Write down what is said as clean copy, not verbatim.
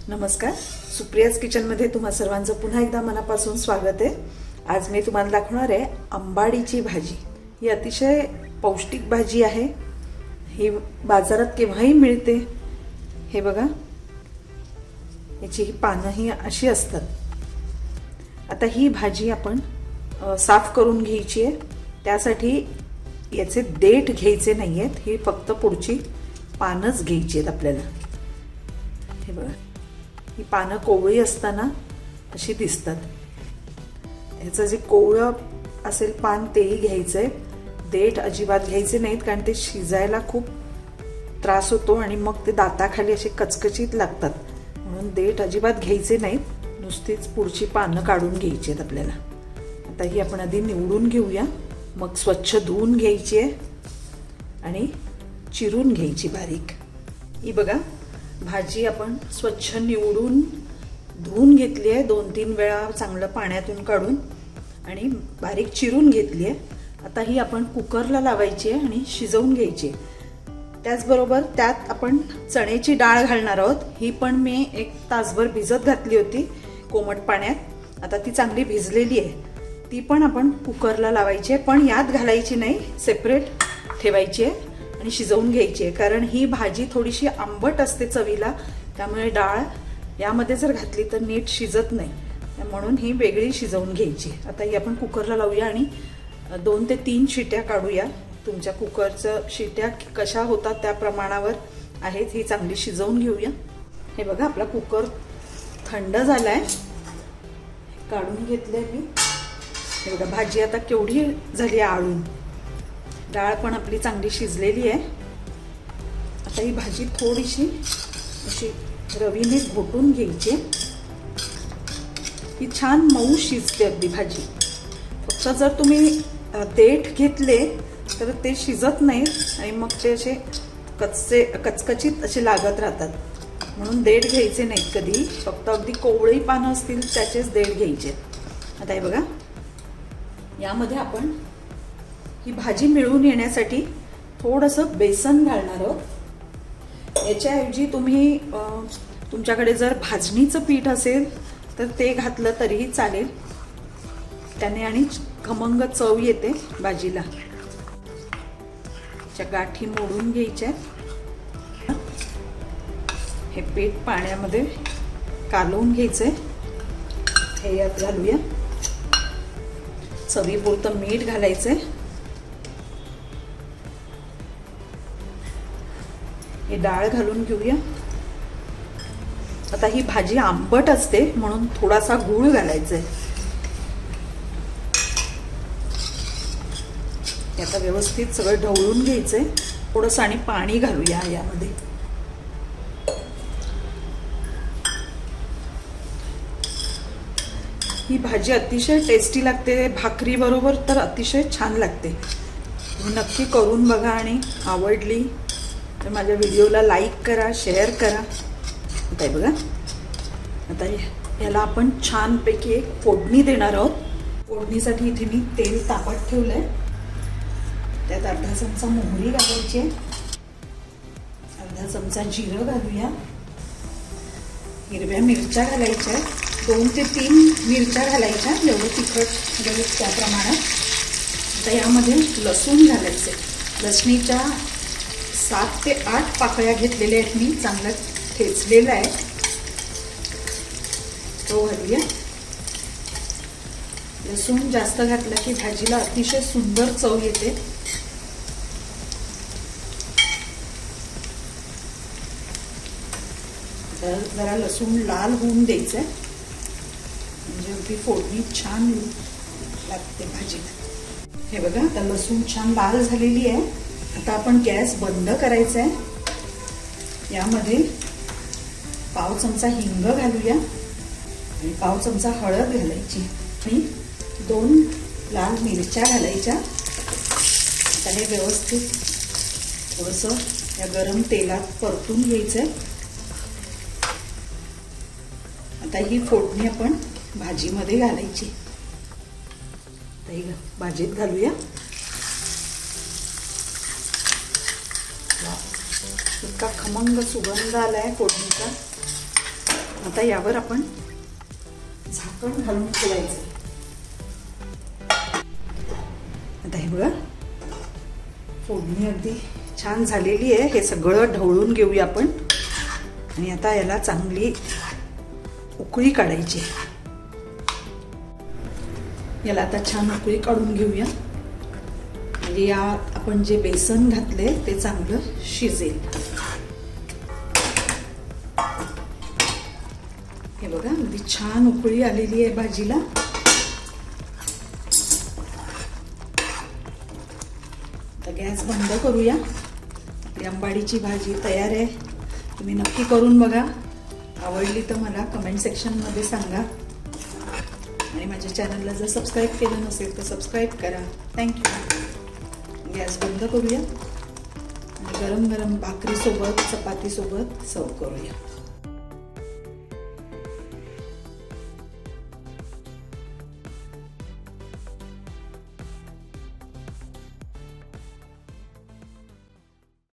नमस्कार, सुप्रियाज किचनमध्ये तुम्हा सर्वांचं पुन्हा एकदा मनापासून स्वागत आहे। आज मी तुम्हाला दाखवणार आहे आंबाडीची भाजी। ही अतिशय पौष्टिक भाजी आहे। ही बाजारात केव्हाही मिळते। हे बघा, याची पानं ही अशी असतात। आता ही भाजी आपण साफ करून घ्यायची आहे। त्यासाठी याचे देठ घ्यायचे नाहीयेत, ही फक्त पुढची पानच घ्यायची आहेत आपल्याला। हे बघा, ही पानं कोवळी असताना अशी दिसतात। ह्याचं जे कोवळं असेल पान तेही घ्यायचंय, देठ अजिबात घ्यायचे नाहीत, कारण ते शिजायला खूप त्रास होतो आणि मग ते दाताखाली असे कचकचीत लागतात। म्हणून देठ अजिबात घ्यायचे नाहीत, नुसतीच पुढची पानं काढून घ्यायची आहेत आपल्याला। आता ही आपण आधी निवडून घेऊया, मग स्वच्छ धुवून घ्यायची आहे आणि चिरून घ्यायची बारीक। ही बघा, भाजी आपण स्वच्छ निवडून धुवून घेतली आहे, 2-3 वेळा चांगलं पाण्यातून काढून आणि बारीक चिरून घेतली आहे। आता ही आपण कुकरला लावायची आहे आणि शिजवून घ्यायची आहे। त्याचबरोबर त्यात आपण चण्याची डाळ घालणार आहोत। ही पण मी 1 तासभर भिजत घातली होती कोमट पाण्यात। आता ती चांगली भिजलेली आहे, ती पण आपण कुकरला लावायची आहे, पण यात घालायची नाही, सेपरेट ठेवायची आहे आणि शिजवून घ्यायची आहे। कारण ही भाजी थोडीशी आंबट असते चवीला, त्यामुळे डाळ यामध्ये जर घातली तर नीट शिजत नाही, म्हणून ही वेगळी शिजवून घ्यायची। आता ही आपण कुकरला लावूया आणि 2 ते 3 शिट्या काढूया। तुमच्या कुकरचं शिट्या कशा होतात त्या प्रमाणावर आहेत। ही चांगली शिजवून घेऊया। हे बघा, आपला कुकर थंड झालाय, काढून घेतलंय मी। हे बघा, भाजी आता केवढी झाली आळून, डाळ पण आपली चांगली शिजलेली आहे। आता ही भाजी थोडीशी अशी रवीने घोटून घ्यायची। ही छान मऊ शिजते अगदी भाजी। फक्त जर तुम्ही देठ घेतले तर ते शिजत नाहीत आणि मग ते असे कचकचीत असे लागत राहतात। म्हणून देठ घ्यायचे नाहीत कधी, फक्त अगदी कोवळी पानं असतील त्याचेच देठ घ्यायचे। आता हे बघा, यामध्ये आपण ही भाजी मिळून येण्यासाठी थोडंसं बेसन घालणार आहोत। याच्याऐवजी तुम्ही तुमच्याकडे जर भाजणीचं पीठ असेल तर ते घातलं तरीही चालेल, त्याने आणि खमंग चव येते भाजीला। च्या गाठी मोडून घ्यायच्या। हे पीठ पाण्यामध्ये कालवून घ्यायचंय। हे यात घालूया, चवीपुरतं मीठ घालायचंय। हे डाळ घालून घेऊया। आता ही भाजी आंबट असते म्हणून थोडासा गूळ घालायचा आहे। आता व्यवस्थित सगळं ढवळून घ्यायचंय। थोडंसं आणि पाणी घालूया यामध्ये। ही भाजी अतिशय टेस्टी लागते, भाकरी बरोबर तर अतिशय छान लागते। तुम्ही नक्की करून बघा आणि आवडली तर माझ्या व्हिडिओला लाईक करा, शेअर करा। आता बघा, आता याला आपण छानपैकी एक फोडणी देणार आहोत। फोडणीसाठी इथे मी तेल तापत ठेवलंय, त्यात अर्धा चमचा मोहरी घालायची, अर्धा चमचा जिरं घालूया, हिरव्या मिरच्या घालायच्या, 2 ते 3 मिरच्या घालायच्या, जेवढं तिखट घालू त्या प्रमाणात। आता यामध्ये लसूण घालायचे। लसणीच्या 7 ते 8 पाकळ्या घेतलेल्या आहेत मी, चांगला ठेचलेला आहे तो घालूया। लसूण जास्त घातलं की भाजीला अतिशय सुंदर चव येते। तर जरा लसूण लाल होऊन द्यायचंय, म्हणजे अगदी फोडणी छान लागते भाजीला। हे बघा, आता लसूण छान लाल झालेली आहे। आता आपण गॅस बंद करायचा आहे। यामध्ये पाव चमचा हिंग घालूया आणि पाव चमचा हळद घालायची आणि 2 लाल मिरच्या घालायच्या। आता हे व्यवस्थित थोडंसं या गरम तेलात परतून घ्यायचंय। आता ही फोडणी आपण भाजीमध्ये घालायची। भाजीत घालूया। इतका खमंग सुगंध आलाय फोडणीचा। आता यावर आपण झाकण घालून ठेवायचं. आता हे बघा फोडणी अगदी छान झालेली आहे. हे सगळं ढवळून घेऊया आपण आणि आता याला चांगली उकळी काढायची. याला आता छान उकळी काढून घेऊया म्हणजे या आपण जे बेसन घातले ते चांगलं शिजेल. हे बघा अगदी छान उकळी आलेली आहे भाजीला. आता गॅस बंद करूया. आपली आंबाडीची भाजी तयार आहे. तुम्ही नक्की करून बघा. आवडली तर मला कमेंट सेक्शनमध्ये सांगा आणि माझ्या चॅनलला जर सबस्क्राईब केलं नसेल तर सबस्क्राईब करा. थँक्यू. गॅस बंद करूया आणि गरम गरम भाकरीसोबत चपातीसोबत सर्व करूया.